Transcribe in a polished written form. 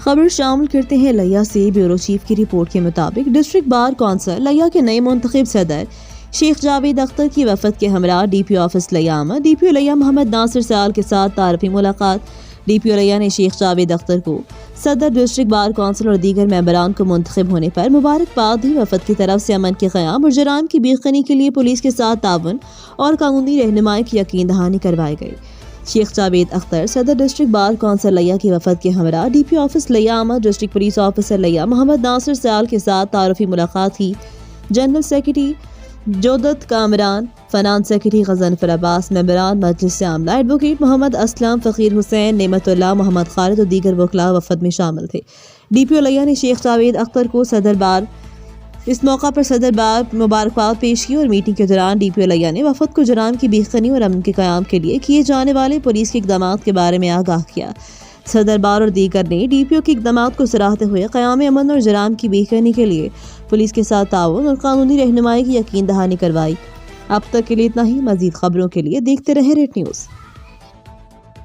خبر شامل کرتے ہیں لیا سے۔ بیورو چیف کی رپورٹ کے مطابق ڈسٹرکٹ بار کونسل لیا کے نئے منتخب صدر شیخ جاوید اختر کی وفد کے ہمراہ ڈی پی او آفس لیا آمد۔ ڈی پی او لیا محمد ناصر سال کے ساتھ تعارفی ملاقات۔ ڈی پی او لیا نے شیخ جاوید اختر کو صدر ڈسٹرکٹ بار کونسل اور دیگر ممبران کو منتخب ہونے پر مبارکباد دی۔ وفد کی طرف سے امن کے قیام اور جرائم کی بیخبری کے لیے پولیس کے ساتھ تعاون اور قانونی رہنمائی کی یقین دہانی کروائی گئی۔ شیخ جاوید اختر صدر ڈسٹرکٹ بار کونسل لیا کی وفد کے ہمراہ ڈی پی او آفس لیا آمد۔ ڈسٹرکٹ پولیس آفیسر لیا محمد ناصر سال کے ساتھ تعارفی ملاقات کی۔ General secretary Jaudat Kamran, finance secretary Ghazanfar Abbas, ممبران مجلس عاملہ ایڈوکیٹ محمد اسلم، فقیر حسین، نعمت اللہ، محمد خالد اور دیگر وکلاء وفد میں شامل تھے۔ ڈی پی او لیا نے شیخ جاوید اختر کو اس موقع پر صدر بار مبارکباد پیش کی اور میٹنگ کے دوران ڈی پی او لیا نے وفد کو جرائم کی بیخبری اور امن کے قیام کے لیے کیے جانے والے پولیس کے اقدامات کے بارے میں آگاہ کیا۔ صدر بار اور دیگر نے ڈی پی او کے اقدامات کو سراہتے ہوئے قیام امن اور جرائم کی بیخبری کے لیے پولیس کے ساتھ تعاون اور قانونی رہنمائی کی یقین دہانی کروائی۔ اب تک کے لیے اتنا ہی۔ مزید خبروں کے لیے دیکھتے رہیں ریٹ نیوز۔